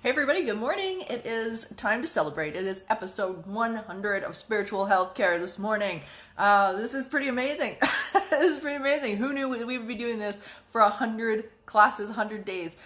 Hey everybody, good morning. It is time to celebrate. It is episode 100 of Spiritual Healthcare this morning. This is pretty amazing. This is pretty amazing. Who knew we would be doing this for 100 classes, 100 days?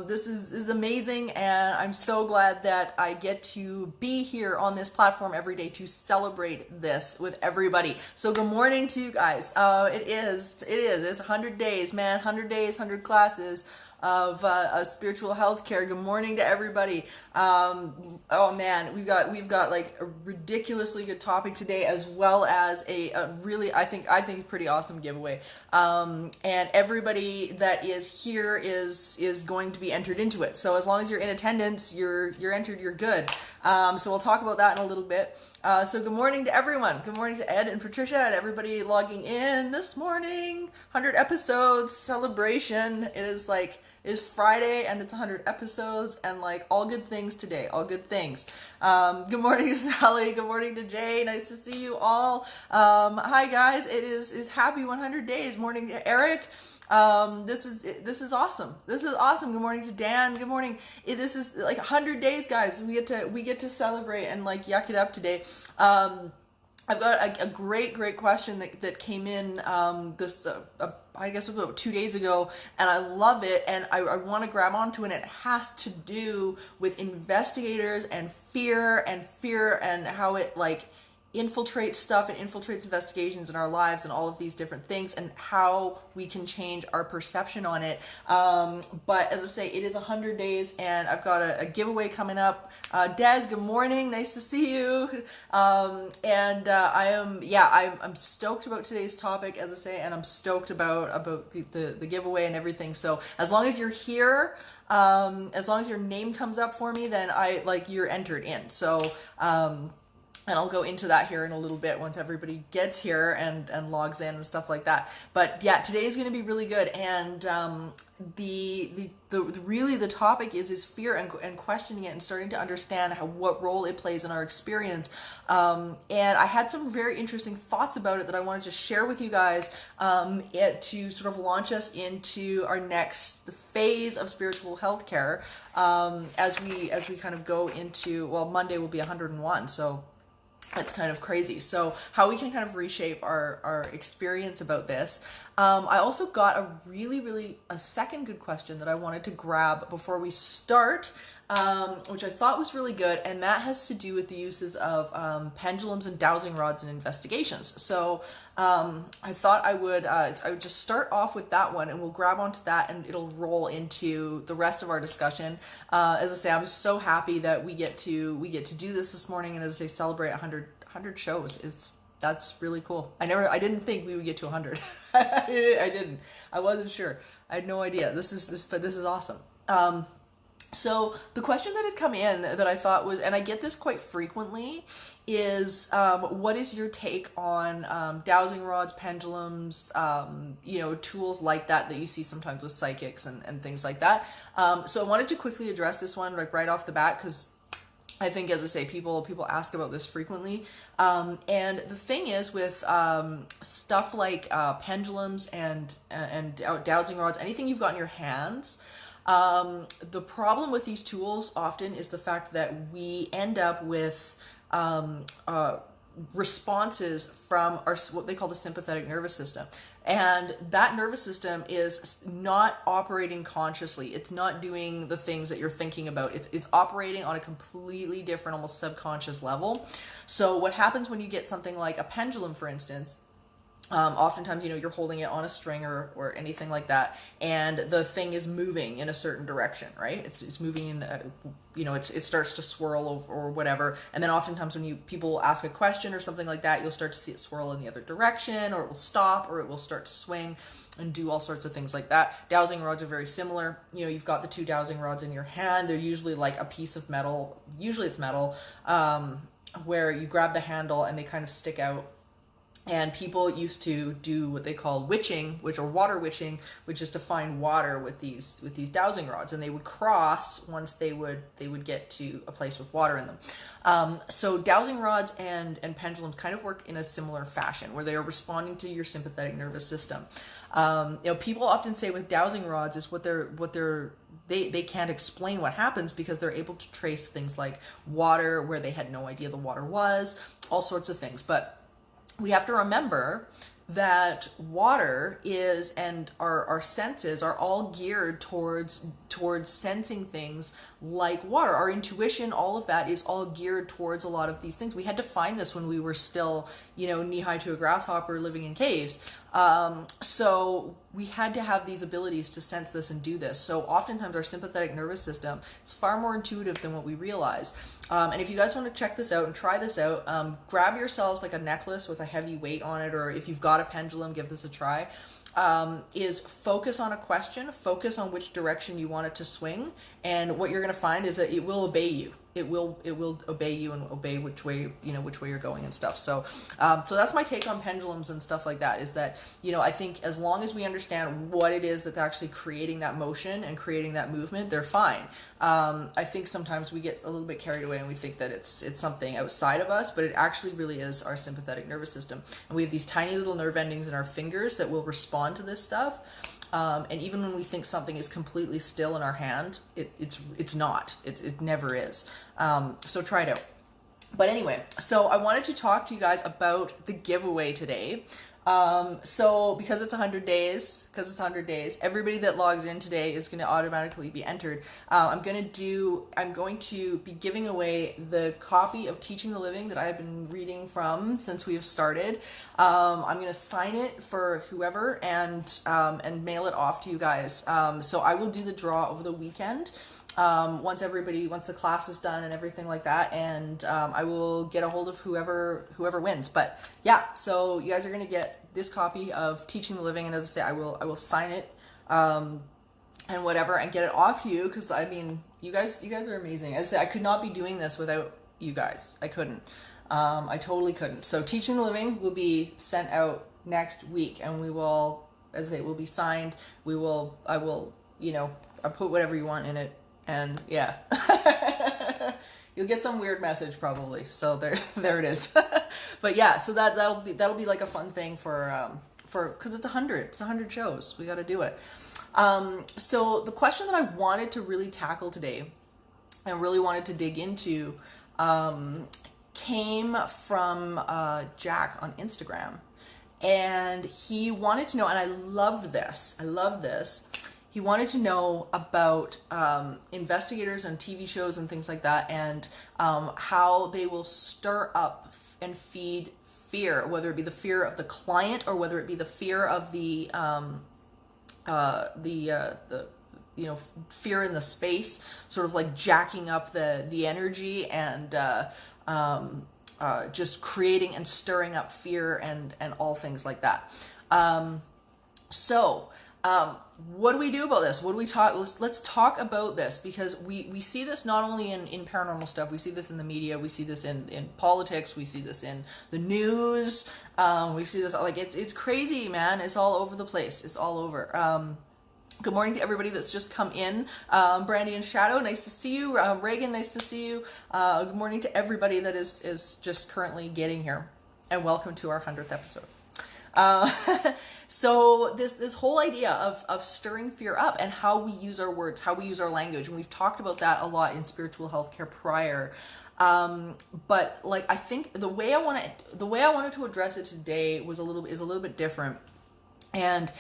This is amazing, and I'm so glad that I get to be here on this platform every day to celebrate this with everybody. So good morning to you guys. It's 100 days, man. 100 days, 100 classes of spiritual healthcare. Good morning to everybody. Oh man, we've got like a ridiculously good topic today, as well as a really I think pretty awesome giveaway. And everybody that is here is going to be entered into it. So as long as you're in attendance, you're entered. You're good. So we'll talk about that in a little bit. So good morning to everyone. Good morning to Ed and Patricia and everybody logging in this morning. 100 episodes celebration. It is Friday and it's 100 episodes and like all good things today. All good things. Good morning to Sally. Good morning to Jay. Nice to see you all. Hi guys. It is happy 100 days. Morning to Eric. This is awesome. This is awesome. Good morning to Dan. Good morning. This is like 100 days, guys. We get to celebrate and like yuck it up today. I've got a great question that came in I guess it was about 2 days ago, and I love it, and I want to grab onto it. And it has to do with investigators and fear and how it like infiltrates stuff and infiltrates investigations in our lives and all of these different things and how we can change our perception on it. But as I say, it is 100 days and I've got a giveaway coming up. Des, good morning. Nice to see you. I'm stoked about today's topic, as I say, and I'm stoked about the giveaway and everything. So as long as you're here, as long as your name comes up for me, then you're entered in. So, and I'll go into that here in a little bit once everybody gets here and logs in and stuff like that. But yeah, today is going to be really good. And the topic is fear and questioning it and starting to understand what role it plays in our experience. And I had some very interesting thoughts about it that I wanted to share with you guys to sort of launch us into our next phase of spiritual healthcare as we kind of go into, well, Monday will be 101, so it's kind of crazy. So how we can kind of reshape our experience about this. I also got a second good question that I wanted to grab before we start, which I thought was really good, and that has to do with the uses of pendulums and dowsing rods in investigations. So I thought I would just start off with that one, and we'll grab onto that, and it'll roll into the rest of our discussion. As I say, I'm so happy that we get to do this morning, and as I say, celebrate 100 shows. That's really cool. I didn't think we would get to 100. I didn't. I wasn't sure. I had no idea. But this is awesome. So the question that had come in that I thought was, and I get this quite frequently, is what is your take on dowsing rods, pendulums, tools like that you see sometimes with psychics and things like that. So I wanted to quickly address this one right off the bat, because I think, as I say, people ask about this frequently. And the thing is with stuff like pendulums and dowsing rods, anything you've got in your hands, the problem with these tools often is the fact that we end up with responses from what they call the sympathetic nervous system. And that nervous system is not operating consciously. It's not doing the things that you're thinking about. It's operating on a completely different, almost subconscious level. So what happens when you get something like a pendulum, for instance, oftentimes, you're holding it on a string or anything like that, and the thing is moving in a certain direction, right? It's moving in, it starts to swirl or whatever. And then oftentimes when people ask a question or something like that, you'll start to see it swirl in the other direction, or it will stop, or it will start to swing and do all sorts of things like that. Dowsing rods are very similar. You've got the two dowsing rods in your hand. They're usually like a piece of metal. Usually it's metal, where you grab the handle and they kind of stick out. And people used to do what they call witching, or water witching, which is to find water with these dowsing rods, and they would cross once they would get to a place with water in them. So dowsing rods and pendulums kind of work in a similar fashion, where they are responding to your sympathetic nervous system. People often say with dowsing rods is what they're they can't explain what happens because they're able to trace things like water where they had no idea the water was, all sorts of things. But we have to remember that water is, and our senses are all geared towards sensing things like water. Our intuition, all of that is all geared towards a lot of these things. We had to find this when we were still, knee-high to a grasshopper living in caves. So we had to have these abilities to sense this and do this. So oftentimes our sympathetic nervous system is far more intuitive than what we realize. And if you guys want to check this out and try this out, grab yourselves like a necklace with a heavy weight on it, or if you've got a pendulum, give this a try. Is focus on a question, focus on which direction you want it to swing, and what you're going to find is that it will obey you. It will obey you and obey which way you're going and stuff. So that's my take on pendulums and stuff like that, is that, I think as long as we understand what it is that's actually creating that motion and creating that movement, they're fine. I think sometimes we get a little bit carried away and we think that it's something outside of us, but it actually really is our sympathetic nervous system. And we have these tiny little nerve endings in our fingers that will respond to this stuff. And even when we think something is completely still in our hand, it's not. It never is. So try it out. But anyway, so I wanted to talk to you guys about the giveaway today. So because it's 100 days, everybody that logs in today is going to automatically be entered. I'm going to be giving away the copy of Teaching the Living that I have been reading from since we have started. I'm going to sign it for whoever and mail it off to you guys. So I will do the draw over the weekend. Once the class is done and everything like that, and I will get a hold of whoever wins. But yeah, so you guys are gonna get this copy of Teaching the Living, and as I say, I will sign it and whatever, and get it off to you, because I mean, you guys are amazing. As I say, I could not be doing this without you guys. I couldn't. I totally couldn't. So Teaching the Living will be sent out next week, and we will, as I say, will be signed. I will I put whatever you want in it. And yeah, you'll get some weird message probably. So there it is. But yeah, so that'll be like a fun thing for because it's 100 shows. We got to do it. So the question that I wanted to really tackle today and really wanted to dig into came from Jack on Instagram, and he wanted to know, and I love this. He wanted to know about investigators and TV shows and things like that, and how they will stir up and feed fear, whether it be the fear of the client or whether it be the fear of the fear in the space, sort of like jacking up the energy and just creating and stirring up fear and all things like that. What do we do about this? What do we talk? Let's talk about this, because we see this not only in paranormal stuff. We see this in the media. We see this in politics. We see this in the news. We see this, like, it's crazy, man. It's all over the place. It's all over. Good morning to everybody that's just come in. Brandy and Shadow, nice to see you. Reagan, nice to see you. Good morning to everybody that is just currently getting here, and welcome to our 100th episode. So this whole idea of stirring fear up and how we use our words, how we use our language, and we've talked about that a lot in spiritual healthcare prior. But like, I think the way I wanted to address it today is a little bit different. And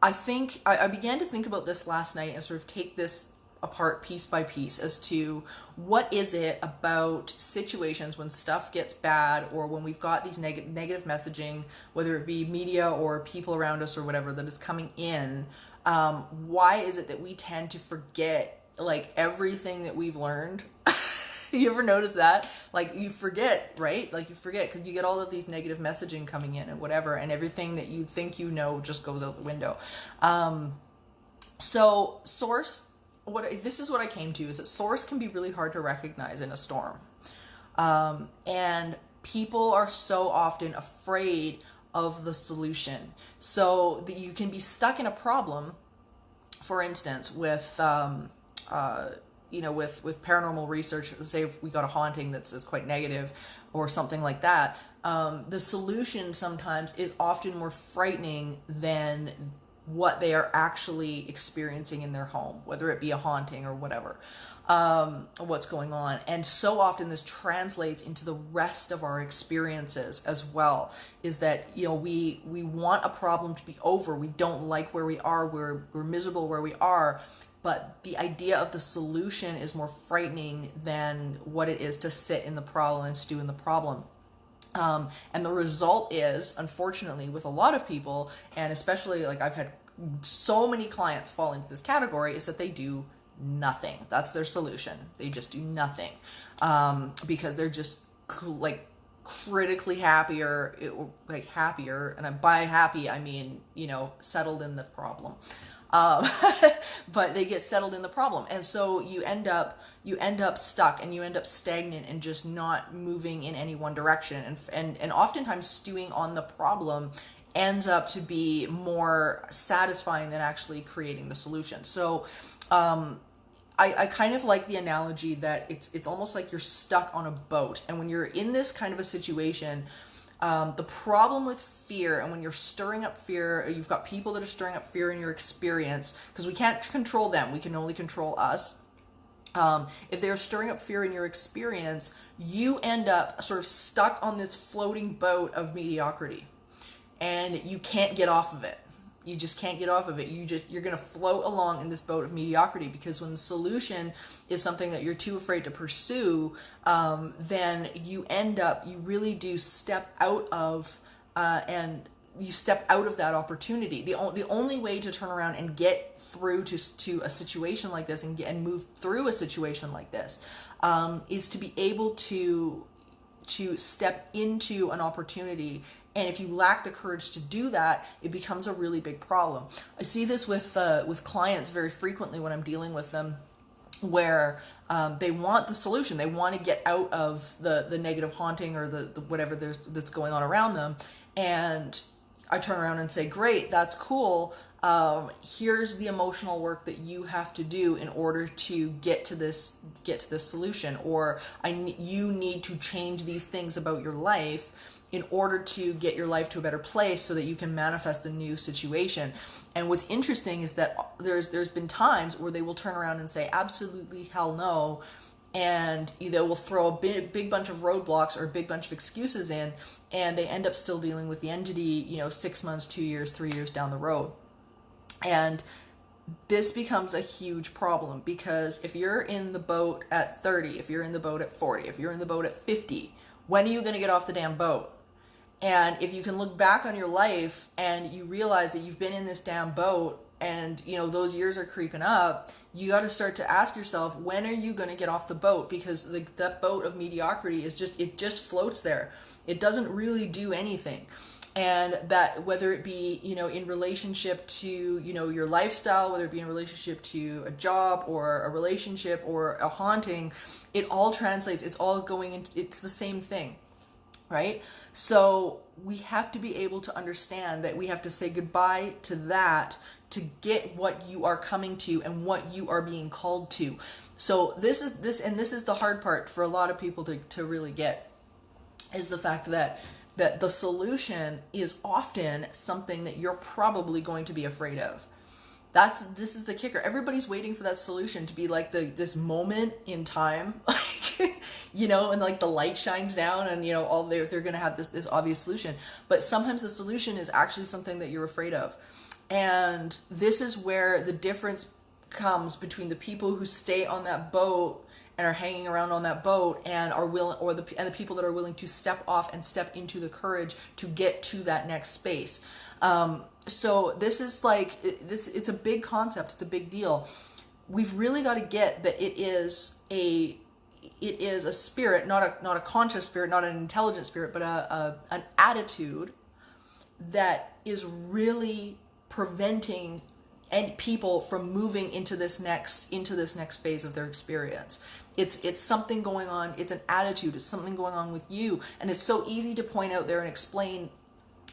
I think I began to think about this last night and sort of take this apart piece by piece as to what is it about situations when stuff gets bad, or when we've got these negative messaging, whether it be media or people around us or whatever that is coming in. Why is it that we tend to forget like everything that we've learned? You ever notice that? Like, you forget, right? Like, you forget because you get all of these negative messaging coming in and whatever, and everything that you think you know just goes out the window. So source, this is what I came to, is that source can be really hard to recognize in a storm. And people are so often afraid of the solution. So that you can be stuck in a problem, for instance, with paranormal research. Say if we got a haunting that's quite negative or something like that, the solution sometimes is often more frightening than what they are actually experiencing in their home, whether it be a haunting or whatever, what's going on. And so often this translates into the rest of our experiences as well, is that, you know, we want a problem to be over. We don't like where we are. We're miserable where we are. But the idea of the solution is more frightening than what it is to sit in the problem and stew in the problem. And the result is, unfortunately, with a lot of people, and especially like I've had so many clients fall into this category, is that they do nothing. That's their solution. They just do nothing, because they're just like critically happier, and by happy I mean, you know, settled in the problem. But they get settled in the problem, and so you end up stuck, and you end up stagnant and just not moving in any one direction, and oftentimes stewing on the problem ends up to be more satisfying than actually creating the solution. So I kind of like the analogy that it's almost like you're stuck on a boat, and when you're in this kind of a situation, the problem with fear, and when you're stirring up fear, you've got people that are stirring up fear in your experience, because we can't control them, we can only control us. If they're stirring up fear in your experience, you end up sort of stuck on this floating boat of mediocrity, and you can't get off of it. You just can't get off of it. You're going to float along in this boat of mediocrity, because when the solution is something that you're too afraid to pursue, then you really do step out of, that opportunity. The only way to turn around and get through to a situation like this and move through a situation like this, is to be able to step into an opportunity. And if you lack the courage to do that, it becomes a really big problem. I see this with clients very frequently when I'm dealing with them, where they want the solution. They want to get out of the negative haunting or the whatever that's going on around them. And I turn around and say, great, that's cool. Here's the emotional work that you have to do in order to get to this solution, or you need to change these things about your life in order to get your life to a better place so that you can manifest a new situation. And what's interesting is that there's been times where they will turn around and say, absolutely hell no, and either will throw a big bunch of roadblocks or a big bunch of excuses in, and they end up still dealing with the entity, 6 months, 2 years, 3 years down the road. And this becomes a huge problem, because if you're in the boat at 30, if you're in the boat at 40, if you're in the boat at 50, when are you going to get off the damn boat? And if you can look back on your life and you realize that you've been in this damn boat and, those years are creeping up, you got to start to ask yourself, when are you going to get off the boat? Because that boat of mediocrity it just floats there. It doesn't really do anything. And that, whether it be, in relationship to, your lifestyle, whether it be in relationship to a job or a relationship or a haunting, it all translates. It's all going into, it's the same thing, right? So we have to be able to understand that we have to say goodbye to that to get what you are coming to and what you are being called to. So this is the hard part for a lot of people to really get, is the fact that the solution is often something that you're probably going to be afraid of. This is the kicker. Everybody's waiting for that solution to be like this moment in time, and like the light shines down and all they're going to have this obvious solution. But sometimes the solution is actually something that you're afraid of. And this is where the difference comes between the people who stay on that boat and are hanging around on that boat and are willing, and the people that are willing to step off and step into the courage to get to that next space. So this is it's a big concept. It's a big deal. We've really got to get that it is a spirit, not a conscious spirit, not an intelligent spirit, but an attitude that is really preventing people from moving into this next phase of their experience. It's something going on. It's an attitude. It's something going on with you, and it's so easy to point out there and explain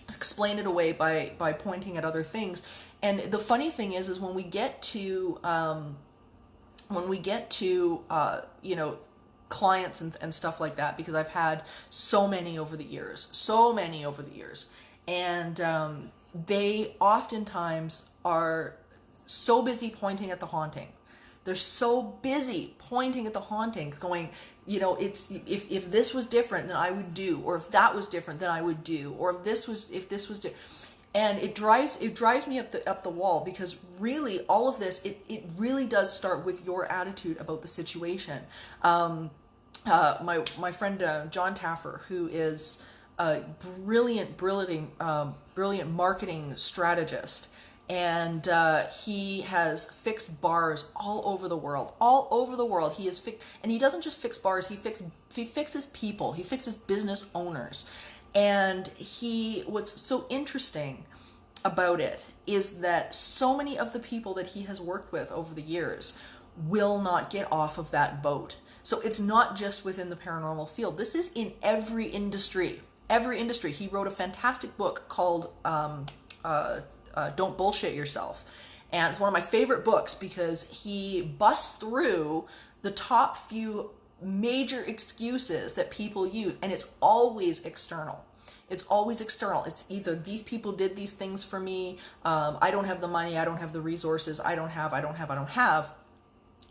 it away by pointing at other things. And the funny thing is when we get to clients and stuff like that, because I've had so many over the years, and they oftentimes are so busy pointing at the haunting. They're so busy pointing at the hauntings, going, it's if this was different, then I would do, or if that was different, then I would do, or if this was and it drives me up the wall, because really all of this, it really does start with your attitude about the situation. My friend John Taffer, who is a brilliant marketing strategist, and he has fixed bars all over the world. He has fixed, and he doesn't just fix bars. He fixes people. He fixes business owners. And what's so interesting about it is that so many of the people that he has worked with over the years will not get off of that boat. So it's not just within the paranormal field. This is in every industry. Every industry. He wrote a fantastic book called Don't Bullshit Yourself. And it's one of my favorite books, because he busts through the top few major excuses that people use, and it's always external. It's always external. It's either these people did these things for me, I don't have the money, I don't have the resources, I don't have.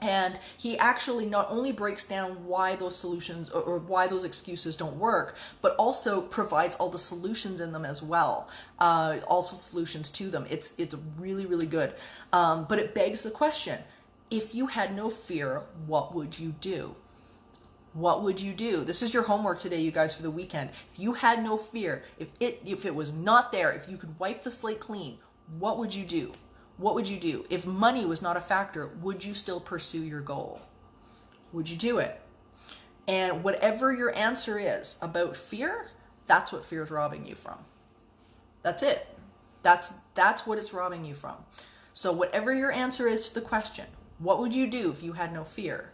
And he actually not only breaks down why those solutions or why those excuses don't work, but also provides all the solutions in them as well. Also solutions to them. It's really, really good. But it begs the question, if you had no fear, what would you do? What would you do? This is your homework today, you guys, for the weekend. If you had no fear, if it was not there, if you could wipe the slate clean, what would you do? What would you do? If money was not a factor, would you still pursue your goal? Would you do it? And whatever your answer is about fear, that's what fear is robbing you from. That's it. That's what it's robbing you from. So whatever your answer is to the question, what would you do if you had no fear?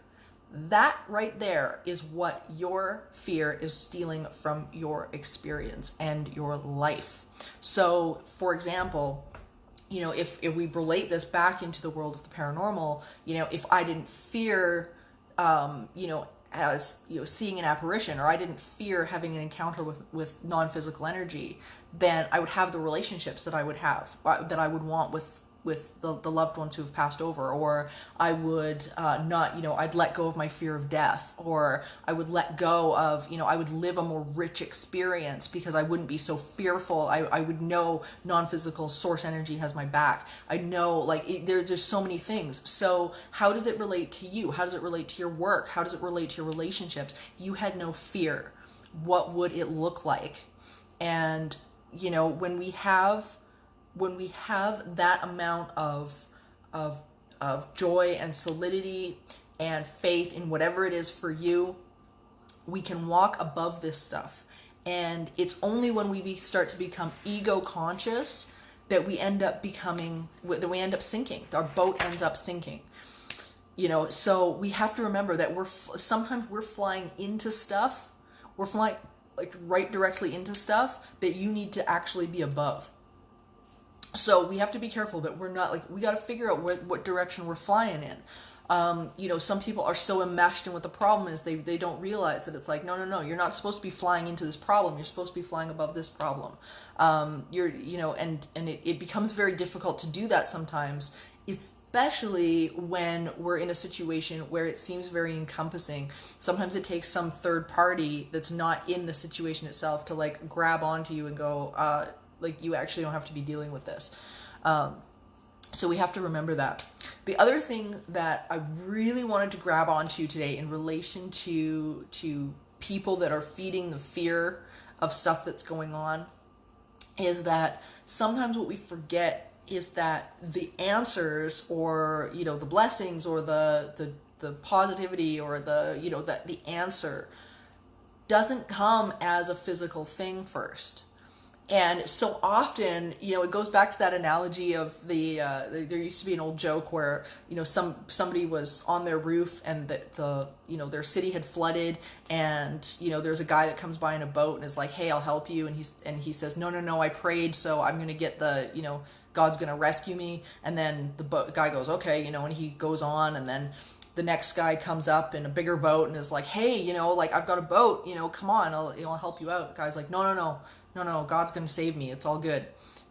That right there is what your fear is stealing from your experience and your life. So, for example, if we relate this back into the world of the paranormal, if I didn't fear, seeing an apparition, or I didn't fear having an encounter with non-physical energy, then I would have the relationships that I would have, that I would want with the loved ones who have passed over, or I would I'd let go of my fear of death, or I would let go of, I would live a more rich experience because I wouldn't be so fearful. I would know non-physical source energy has my back. I know, there's so many things. So how does it relate to you? How does it relate to your work? How does it relate to your relationships? If you had no fear, what would it look like? And, when we have that amount of joy and solidity and faith in whatever it is for you, we can walk above this stuff. And it's only when we start to become ego conscious that we end up sinking. Our boat ends up sinking. So we have to remember that sometimes we're flying into stuff. We're flying right directly into stuff that you need to actually be above. So we have to be careful that we're not, we got to figure out what direction we're flying in. Some people are so enmeshed in what the problem is, they don't realize that it's no, you're not supposed to be flying into this problem. You're supposed to be flying above this problem. It becomes very difficult to do that sometimes, especially when we're in a situation where it seems very encompassing. Sometimes it takes some third party that's not in the situation itself to grab onto you and go, you actually don't have to be dealing with this. So we have to remember that. The other thing that I really wanted to grab onto today in relation to people that are feeding the fear of stuff that's going on is that sometimes what we forget is that the answers, or the blessings, or the positivity, or the answer doesn't come as a physical thing first. And so often, it goes back to that analogy of there used to be an old joke where, somebody was on their roof and their city had flooded, and, there's a guy that comes by in a boat and is like, hey, I'll help you. And he says, no, I prayed, so I'm going to get God's going to rescue me. And then the guy goes, okay, and he goes on, and then the next guy comes up in a bigger boat and is like, hey, I've got a boat, come on, I'll help you out. The guy's like, no, God's going to save me. It's all good.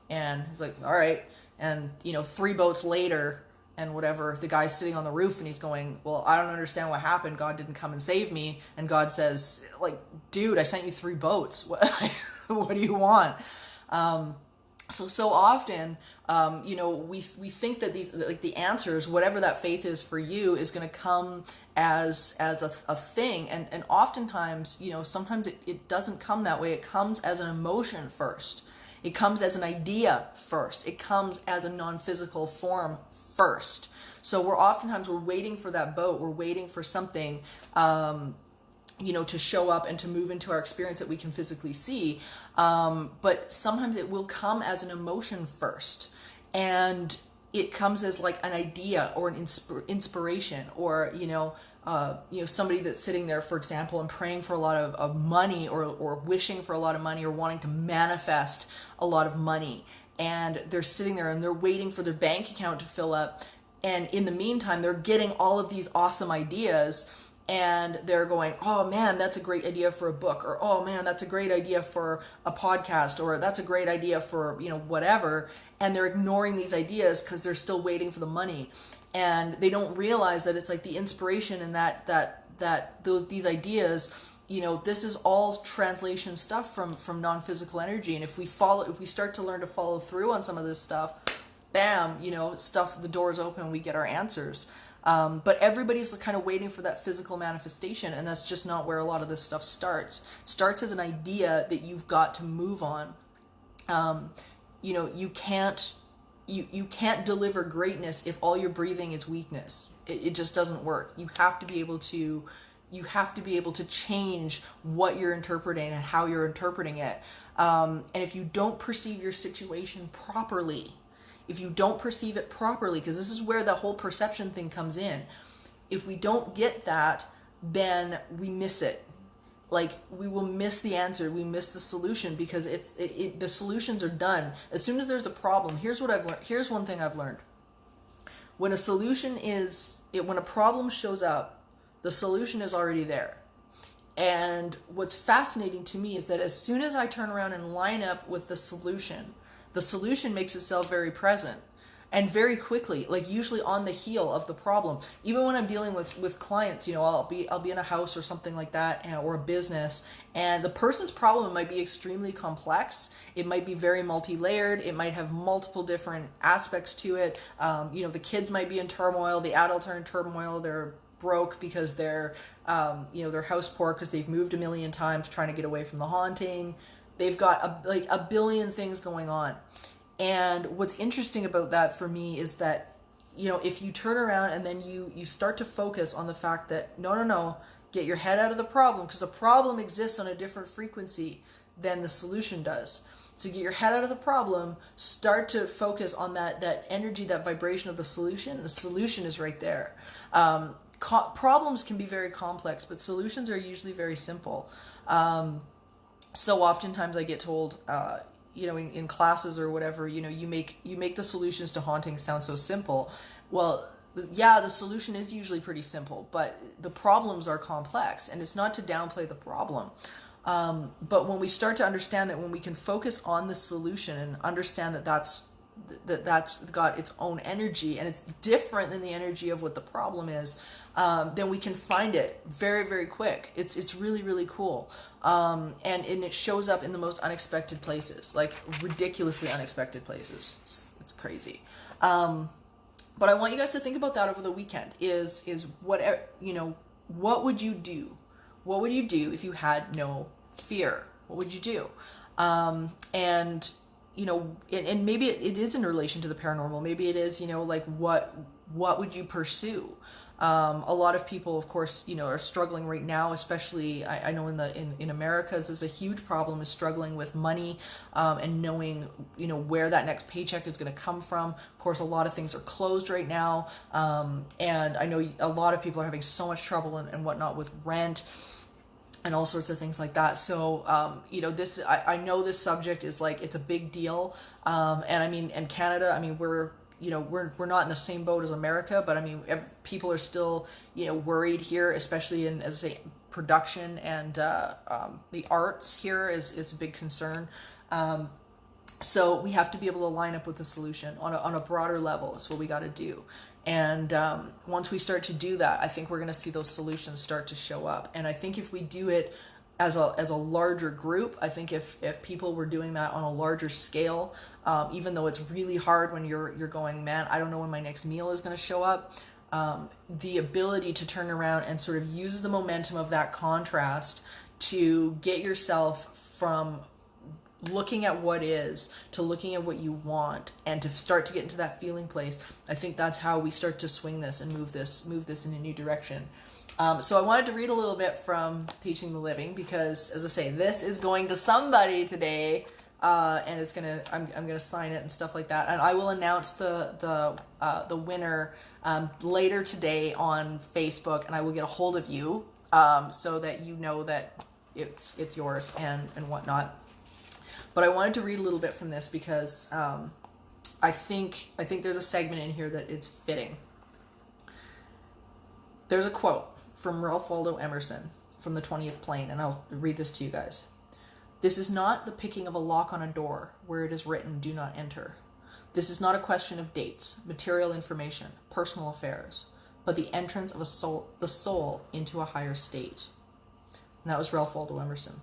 And he's like, all right. And, 3 boats later and whatever, the guy's sitting on the roof and he's going, well, I don't understand what happened. God didn't come and save me. And God says, like, dude, I sent you 3 boats. What do you want? So often, we think that these, like, the answers, whatever that faith is for you, is going to come as a thing. And oftentimes, sometimes it doesn't come that way. It comes as an emotion first. It comes as an idea first. It comes as a non-physical form first. So we're waiting for that boat. We're waiting for something, to show up and to move into our experience that we can physically see. But sometimes it will come as an emotion first. And it comes as like an idea or an inspiration, or, somebody that's sitting there, for example, and praying for a lot of money, or wishing for a lot of money, or wanting to manifest a lot of money. And they're sitting there and they're waiting for their bank account to fill up. And in the meantime, they're getting all of these awesome ideas, and they're going, oh man, that's a great idea for a book, or oh man, that's a great idea for a podcast, or that's a great idea for, whatever. And they're ignoring these ideas because they're still waiting for the money. And they don't realize that it's like the inspiration and these ideas, this is all translation stuff from non-physical energy. And if we start to learn to follow through on some of this stuff, bam, the doors open, we get our answers. But everybody's kind of waiting for that physical manifestation, and that's just not where a lot of this stuff starts. It starts as an idea that you've got to move on. You can't deliver greatness if all you're breathing is weakness. It just doesn't work. You have to be able to change what you're interpreting and how you're interpreting it. And if you don't perceive your situation properly, because this is where the whole perception thing comes in. If we don't get that, then we miss it. Like, we will miss the answer, we miss the solution, because the solutions are done. As soon as there's a problem, here's what I've learned. Here's one thing I've learned. When when a problem shows up, the solution is already there. And what's fascinating to me is that as soon as I turn around and line up with the solution makes itself very present. And very quickly, like usually on the heel of the problem. Even when I'm dealing with clients, I'll be in a house or something like that, or a business, and the person's problem might be extremely complex. It might be very multi-layered. It might have multiple different aspects to it. The kids might be in turmoil. The adults are in turmoil. They're broke because they're house poor because they've moved a million times trying to get away from the haunting. They've got a billion things going on. And what's interesting about that for me is that, if you turn around and then you start to focus on the fact that, no, get your head out of the problem, because the problem exists on a different frequency than the solution does. So get your head out of the problem, start to focus on that energy, that vibration of the solution. The solution is right there. Problems can be very complex, but solutions are usually very simple. So oftentimes I get told, in classes or whatever, you make the solutions to hauntings sound so simple. Well, yeah, the solution is usually pretty simple, but the problems are complex, and it's not to downplay the problem. But when we start to understand that when we can focus on the solution and understand that's got its own energy and it's different than the energy of what the problem is, then we can find it very, very quick. It's really, really cool. And it shows up in the most unexpected places, like ridiculously unexpected places. It's crazy. But I want you guys to think about that over the weekend. Is what would you do? What would you do if you had no fear? What would you do? And maybe it is in relation to the paranormal. Maybe it is, like what would you pursue? A lot of people, of course, are struggling right now, especially I know in Americas is a huge problem, is struggling with money, and knowing, where that next paycheck is going to come from. Of course, a lot of things are closed right now. And I know a lot of people are having so much trouble and whatnot with rent and all sorts of things like that. So, I know this subject is like, it's a big deal. And Canada, we're not in the same boat as America, but people are still, worried here, especially in, as I say, production and the arts here is a big concern. So we have to be able to line up with the solution on a broader level. Is what we got to do. And once we start to do that, I think we're going to see those solutions start to show up. And I think if we do it as a larger group, I think if people were doing that on a larger scale, even though it's really hard when you're going, man, I don't know when my next meal is going to show up, the ability to turn around and sort of use the momentum of that contrast to get yourself from looking at what is to looking at what you want, and to start to get into that feeling place. I think that's how we start to swing this and move this in a new direction. So I wanted to read a little bit from Teaching the Living, because, as I say, this is going to somebody today, and it's gonna I'm gonna sign it and stuff like that, and I will announce the winner later today on Facebook, and I will get a hold of you so that you know that it's yours and whatnot. But I wanted to read a little bit from this because I think there's a segment in here that it's fitting. There's a quote from Ralph Waldo Emerson from The 20th Plane, and I'll read this to you guys. "This is not the picking of a lock on a door where it is written, 'Do not enter.' This is not a question of dates, material information, personal affairs, but the entrance of the soul into a higher state." And that was Ralph Waldo Emerson.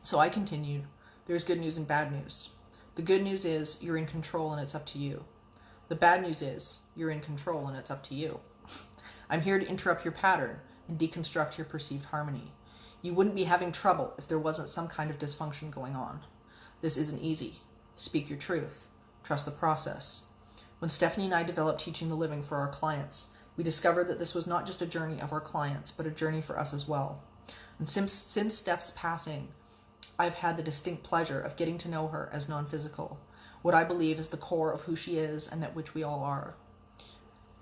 So I continued. There's good news and bad news. The good news is you're in control and it's up to you. The bad news is you're in control and it's up to you. I'm here to interrupt your pattern and deconstruct your perceived harmony. You wouldn't be having trouble if there wasn't some kind of dysfunction going on. This isn't easy. Speak your truth. Trust the process. When Stephanie and I developed Teaching the Living for our clients, we discovered that this was not just a journey of our clients, but a journey for us as well. And since Steph's passing, I've had the distinct pleasure of getting to know her as non-physical, what I believe is the core of who she is and that which we all are.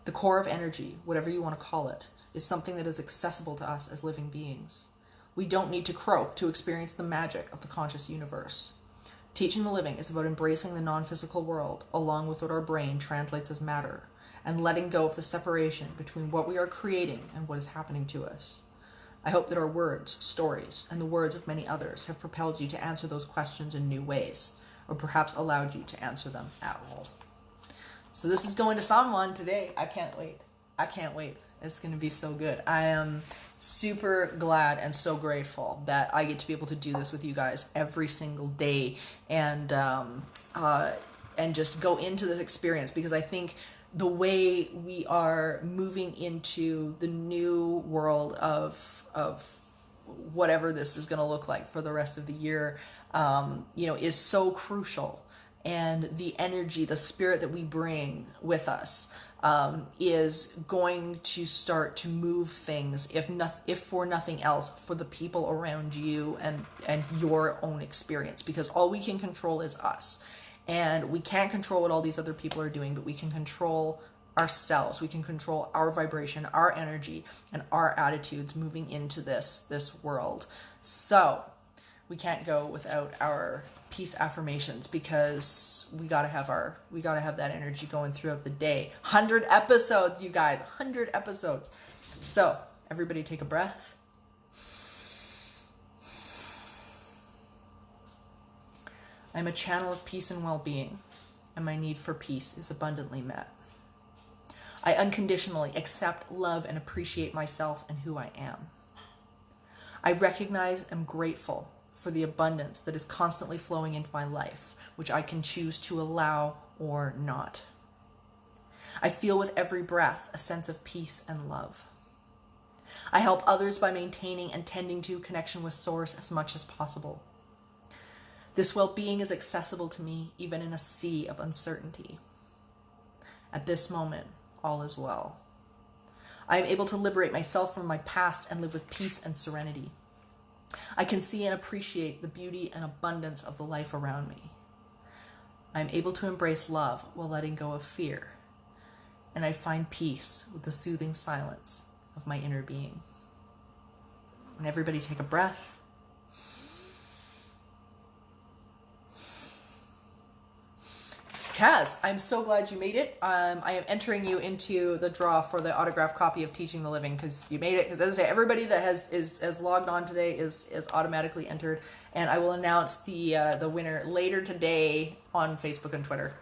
The core of energy, whatever you want to call it, is something that is accessible to us as living beings. We don't need to croak to experience the magic of the conscious universe. Teaching the Living is about embracing the non-physical world along with what our brain translates as matter, and letting go of the separation between what we are creating and what is happening to us. I hope that our words, stories, and the words of many others have propelled you to answer those questions in new ways, or perhaps allowed you to answer them at all. So this is going to someone today. I can't wait. I can't wait. It's going to be so good. I am super glad and so grateful that I get to be able to do this with you guys every single day, and just go into this experience, because I think the way we are moving into the new world of whatever this is going to look like for the rest of the year, is so crucial. And the energy, the spirit that we bring with us, is going to start to move things, if for nothing else, for the people around you and your own experience, because all we can control is us. And we can't control what all these other people are doing, but we can control ourselves. We can control our vibration, our energy, and our attitudes moving into this world. So we can't go without our peace affirmations, because we gotta have that energy going throughout the day. 100 episodes, you guys, 100 episodes. So everybody take a breath. I'm a channel of peace and well-being, and my need for peace is abundantly met. I unconditionally accept, love, and appreciate myself and who I am. I recognize and am grateful for the abundance that is constantly flowing into my life, which I can choose to allow or not. I feel with every breath a sense of peace and love. I help others by maintaining and tending to connection with Source as much as possible. This well-being is accessible to me even in a sea of uncertainty. At this moment, all is well. I am able to liberate myself from my past and live with peace and serenity. I can see and appreciate the beauty and abundance of the life around me. I am able to embrace love while letting go of fear, and I find peace with the soothing silence of my inner being. And everybody take a breath. Chaz, I'm so glad you made it. I am entering you into the draw for the autographed copy of Teaching the Living because you made it. Because as I say, everybody that has logged on today is automatically entered, and I will announce the winner later today on Facebook and Twitter.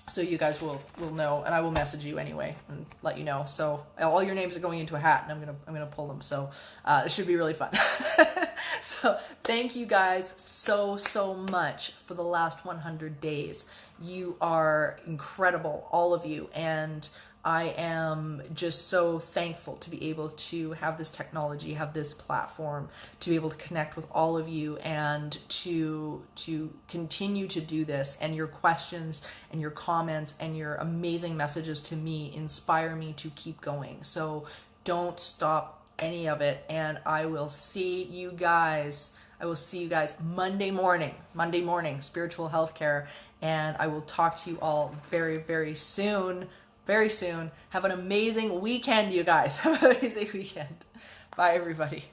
So you guys will know, and I will message you anyway and let you know. So all your names are going into a hat, and I'm gonna pull them. So it should be really fun. So thank you guys so much for the last 100 days. You are incredible, all of you, and I am just so thankful to be able to have this technology, have this platform, to be able to connect with all of you and to continue to do this. And your questions and your comments and your amazing messages to me inspire me to keep going. So don't stop any of it. And I will see you guys. Monday morning, spiritual healthcare. And I will talk to you all very soon. Very soon. Have an amazing weekend, you guys. Have an amazing weekend. Bye, everybody.